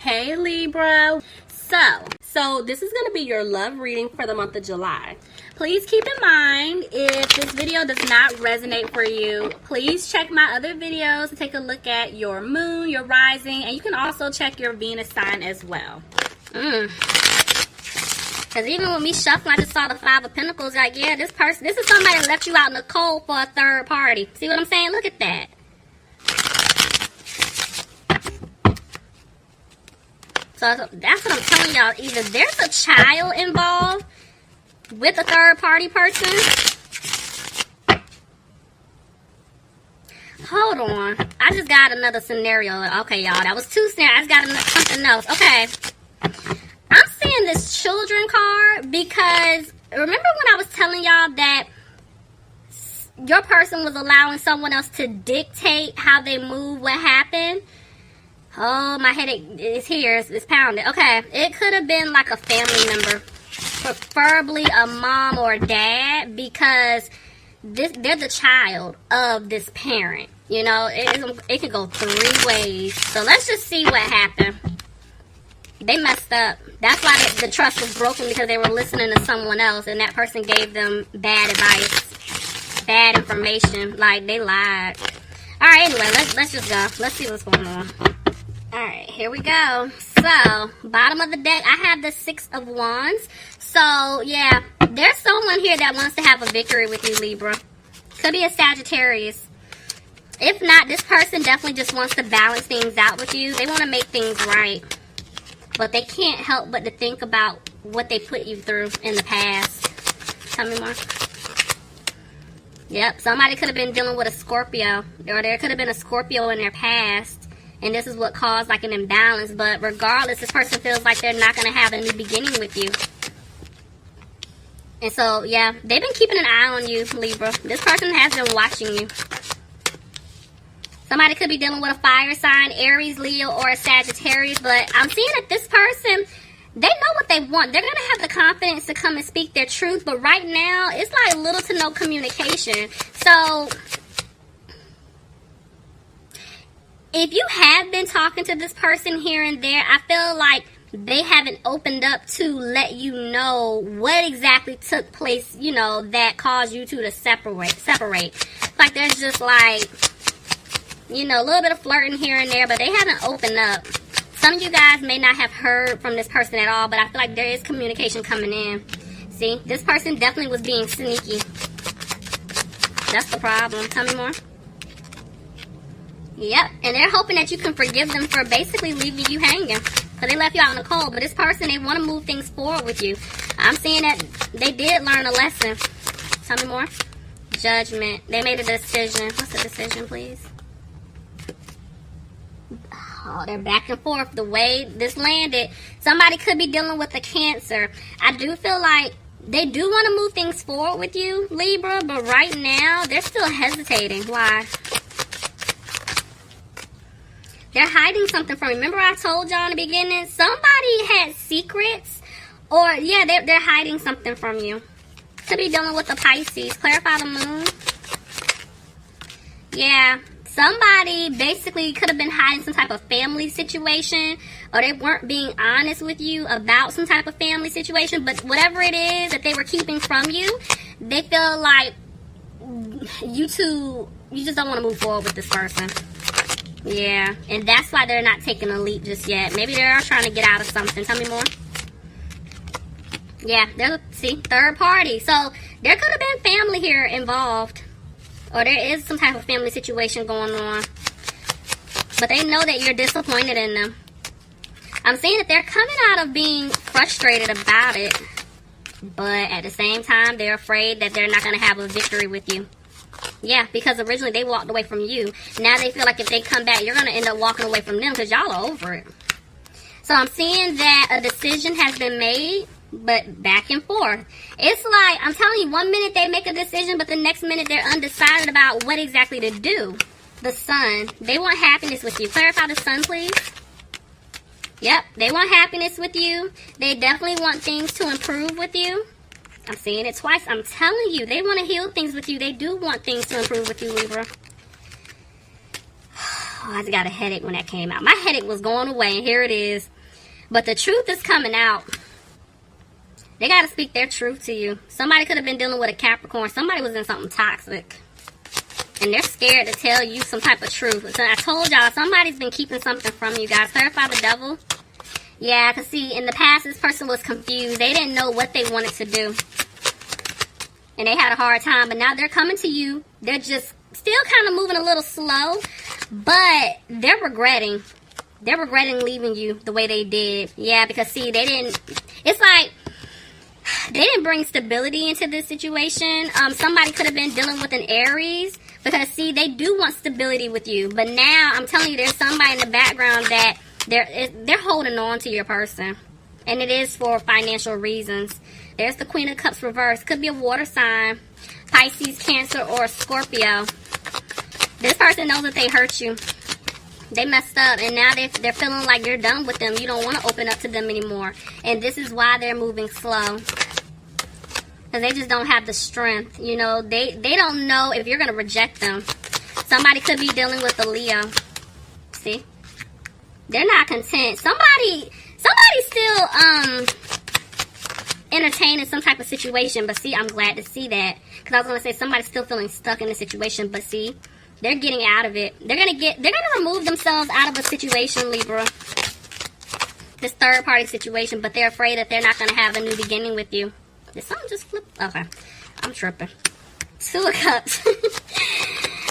Hey Libra. So this is going to be your love reading for the month of July. Please keep in mind, if this video does not resonate for you, please check my other videos to take a look at your moon, your rising, and you can also check your Venus sign as well. Because even when we shuffling, I just saw the Five of Pentacles. Like, yeah, this is somebody that left you out in the cold for a third party. See what I'm saying? Look at that. So that's what I'm telling y'all. Either there's a child involved with a third party person. Hold on. I just got another scenario. Okay, y'all. That was two scenarios. I just got something else. Okay. I'm seeing this children card because remember when I was telling y'all that your person was allowing someone else to dictate how they move, what happened? Oh, my headache is here. It's pounding. Okay. It could have been like a family member. Preferably a mom or a dad, because they're the child of this parent. You know, it could go three ways. So let's just see what happened. They messed up. That's why the trust was broken, because they were listening to someone else and that person gave them bad advice, bad information. Like, they lied. Alright, anyway, let's just go. Let's see what's going on. Alright, here we go. So, bottom of the deck, I have the Six of Wands. So, yeah, there's someone here that wants to have a victory with you, Libra. Could be a Sagittarius. If not, this person definitely just wants to balance things out with you. They want to make things right. But they can't help but to think about what they put you through in the past. Tell me more. Yep, somebody could have been dealing with a Scorpio. Or there could have been a Scorpio in their past. And this is what caused like an imbalance. But regardless, this person feels like they're not going to have a new beginning with you. And so, yeah, they've been keeping an eye on you, Libra. This person has been watching you. Somebody could be dealing with a fire sign, Aries, Leo, or a Sagittarius. But I'm seeing that this person, they know what they want. They're going to have the confidence to come and speak their truth. But right now, it's like little to no communication. So if you have been talking to this person here and there, I feel like they haven't opened up to let you know what exactly took place, you know, that caused you two to separate. Like, there's just like, you know, a little bit of flirting here and there, but they haven't opened up. Some of you guys may not have heard from this person at all, but I feel like there is communication coming in. See, this person definitely was being sneaky. That's the problem. Tell me more. Yep, and they're hoping that you can forgive them for basically leaving you hanging. Because they left you out in the cold. But this person, they want to move things forward with you. I'm seeing that they did learn a lesson. Tell me more. Judgment. They made a decision. What's the decision, please? Oh, they're back and forth. The way this landed, somebody could be dealing with a Cancer. I do feel like they do want to move things forward with you, Libra. But right now, they're still hesitating. Why? They're hiding something from you. Remember I told y'all in the beginning? Somebody had secrets. Or, yeah, they're hiding something from you. Could be dealing with the Pisces. Clarify the moon. Yeah. Somebody basically could have been hiding some type of family situation. Or they weren't being honest with you about some type of family situation. But whatever it is that they were keeping from you, they feel like you just don't want to move forward with this person. Yeah, and that's why they're not taking a leap just yet. Maybe they're trying to get out of something. Tell me more. Yeah, see, third party. So there could have been family here involved. Or there is some type of family situation going on. But they know that you're disappointed in them. I'm saying that they're coming out of being frustrated about it. But at the same time, they're afraid that they're not going to have a victory with you. Yeah, because originally they walked away from you. Now they feel like if they come back, you're going to end up walking away from them because y'all are over it. So I'm seeing that a decision has been made, but back and forth. It's like, I'm telling you, one minute they make a decision, but the next minute they're undecided about what exactly to do. The Sun. They want happiness with you. Clarify the Sun, please. Yep, they want happiness with you. They definitely want things to improve with you. I'm seeing it twice. I'm telling you, they want to heal things with you. They do want things to improve with you, Libra. Oh, I just got a headache when that came out. My headache was going away, and here it is. But the truth is coming out. They got to speak their truth to you. Somebody could have been dealing with a Capricorn. Somebody was in something toxic. And they're scared to tell you some type of truth. So I told y'all, somebody's been keeping something from you guys. Clarify the devil. Yeah, because see, in the past, this person was confused. They didn't know what they wanted to do. And they had a hard time. But now they're coming to you. They're just still kind of moving a little slow. But they're regretting. They're regretting leaving you the way they did. Yeah, because see, they didn't... It's like... They didn't bring stability into this situation. Somebody could have been dealing with an Aries. Because, see, they do want stability with you. But now, I'm telling you, there's somebody in the background that they're holding on to your person. And it is for financial reasons. There's the Queen of Cups reversed. Could be a water sign. Pisces, Cancer, or Scorpio. This person knows that they hurt you. They messed up. And now they're feeling like you're done with them. You don't want to open up to them anymore. And this is why they're moving slow. Because they just don't have the strength. You know, they don't know if you're going to reject them. Somebody could be dealing with a Leo. See? They're not content. Somebody's still entertaining some type of situation. But see, I'm glad to see that. Because I was going to say somebody's still feeling stuck in the situation. But see, they're getting out of it. They're going to remove themselves out of a situation, Libra. This third party situation. But they're afraid that they're not going to have a new beginning with you. Did something just flip? Okay. I'm tripping. 2 of Cups.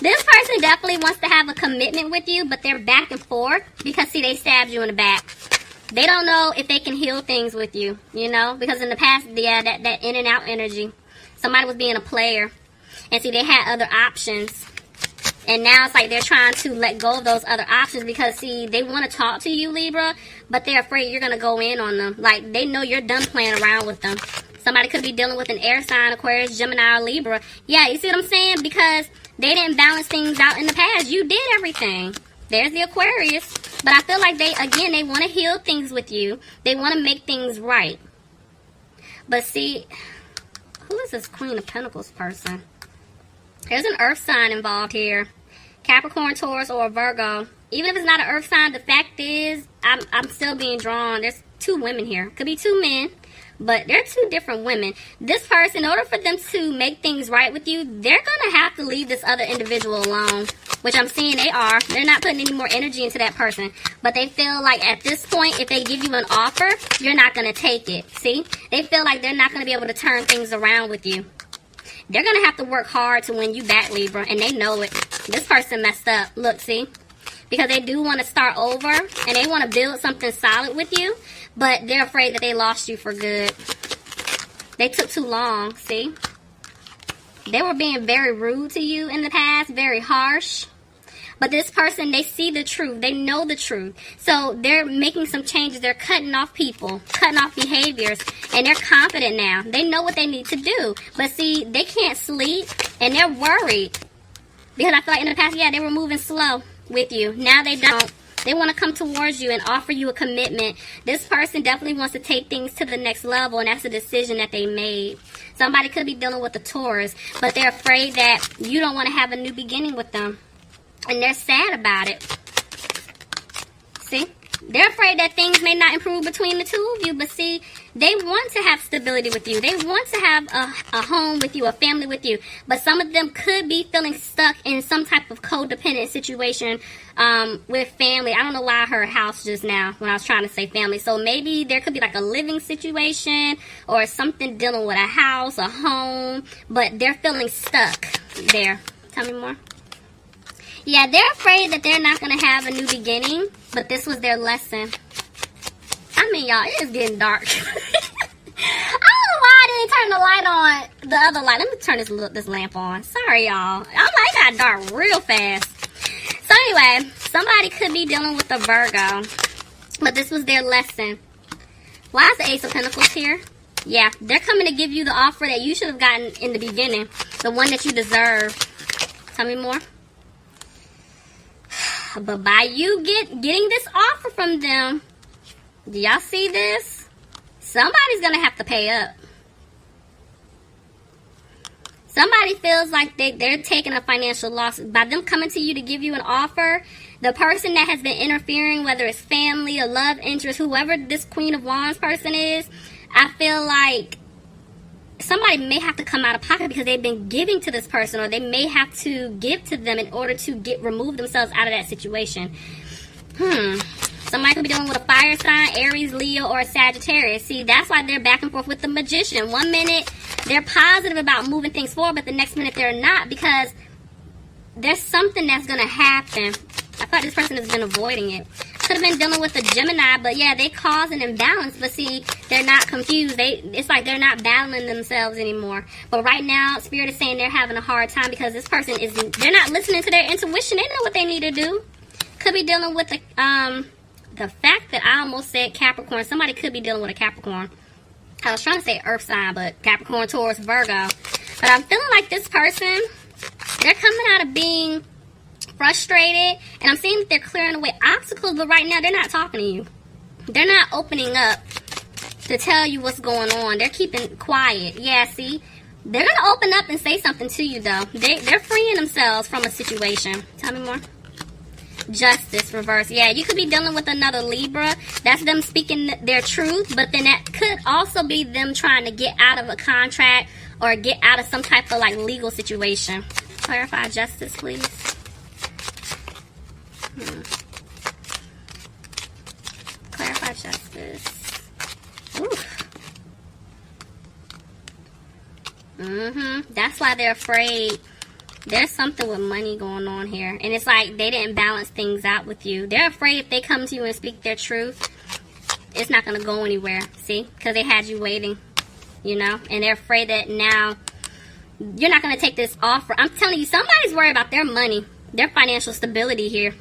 This person definitely wants to have a commitment with you, but they're back and forth because, see, they stabbed you in the back. They don't know if they can heal things with you, you know? Because in the past, yeah, that in and out energy. Somebody was being a player. And, see, they had other options. And now it's like they're trying to let go of those other options because, see, they want to talk to you, Libra, but they're afraid you're going to go in on them. Like, they know you're done playing around with them. Somebody could be dealing with an air sign, Aquarius, Gemini, or Libra. Yeah, you see what I'm saying? Because they didn't balance things out in the past. You did everything. There's the Aquarius. But I feel like they want to heal things with you. They want to make things right. But see, who is this Queen of Pentacles person? There's an earth sign involved here. Capricorn, Taurus, or Virgo. Even if it's not an earth sign, the fact is, I'm still being drawn. There's 2 women here. Could be 2 men. But they're 2 different women. This person, in order for them to make things right with you, they're going to have to leave this other individual alone. Which I'm seeing they are. They're not putting any more energy into that person. But they feel like at this point, if they give you an offer, you're not going to take it. See? They feel like they're not going to be able to turn things around with you. They're going to have to work hard to win you back, Libra. And they know it. This person messed up. Look, see? Because they do want to start over. And they want to build something solid with you. But they're afraid that they lost you for good. They took too long, see? They were being very rude to you in the past, very harsh. But this person, they see the truth. They know the truth. So they're making some changes. They're cutting off people, cutting off behaviors. And they're confident now. They know what they need to do. But see, they can't sleep. And they're worried. Because I feel like in the past, yeah, they were moving slow with you. Now they don't. They want to come towards you and offer you a commitment. This person definitely wants to take things to the next level, and that's a decision that they made. Somebody could be dealing with a Taurus, but they're afraid that you don't want to have a new beginning with them. And they're sad about it. See? They're afraid that things may not improve between the 2 of you, but see, they want to have stability with you. They want to have a home with you, a family with you. But some of them could be feeling stuck in some type of codependent situation with family. I don't know why I heard house just now when I was trying to say family. So maybe there could be like a living situation or something dealing with a house, a home. But they're feeling stuck there. Tell me more. Yeah, they're afraid that they're not going to have a new beginning. But this was their lesson. I mean, y'all, it is getting dark. I don't know why I didn't turn the light on, the other light. Let me turn this lamp on. Sorry, y'all. I'm like, it got dark real fast. So anyway, somebody could be dealing with a Virgo. But this was their lesson. Why is the Ace of Pentacles here? Yeah, they're coming to give you the offer that you should have gotten in the beginning. The one that you deserve. Tell me more. But by you getting this offer from them, do y'all see this? Somebody's going to have to pay up. Somebody feels like they're taking a financial loss. By them coming to you to give you an offer, The person that has been interfering, whether it's family, a love interest, whoever this Queen of Wands person is, I feel like somebody may have to come out of pocket because they've been giving to this person, or they may have to give to them in order to remove themselves out of that situation. Somebody could be dealing with a fire sign, Aries, Leo, or Sagittarius. See, that's why they're back and forth with the Magician. One minute, they're positive about moving things forward, but the next minute they're not, because there's something that's going to happen. I thought this person has been avoiding it. Could have been dealing with a Gemini, but yeah, they cause an imbalance. But see, they're not confused. It's like they're not battling themselves anymore. But right now, Spirit is saying they're having a hard time because this person they're not listening to their intuition. They know what they need to do. Could be dealing with the fact that I almost said Capricorn. Somebody could be dealing with a Capricorn. I was trying to say Earth sign, but Capricorn, Taurus, Virgo. But I'm feeling like this person, they're coming out of being frustrated, and I'm seeing that they're clearing away obstacles, but right now they're not talking to you. They're not opening up to tell you what's going on. They're keeping quiet. Yeah, see? They're going to open up and say something to you, though. They're freeing themselves from a situation. Tell me more. Justice, reverse. Yeah, you could be dealing with another Libra. That's them speaking their truth, but then that could also be them trying to get out of a contract or get out of some type of like legal situation. Clarify justice, please. Clarify justice. That's why they're afraid. There's something with money going on here. And it's like they didn't balance things out with you. They're afraid if they come to you and speak their truth, it's not going to go anywhere. See? Because they had you waiting. You know? And they're afraid that now you're not going to take this offer. I'm telling you, somebody's worried about their money. Their financial stability here.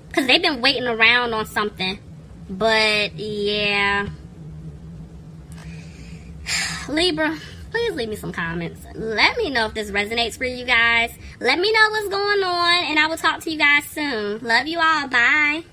Because they've been waiting around on something. But, yeah. Libra, please leave me some comments. Let me know if this resonates for you guys. Let me know what's going on, and I will talk to you guys soon. Love you all. Bye.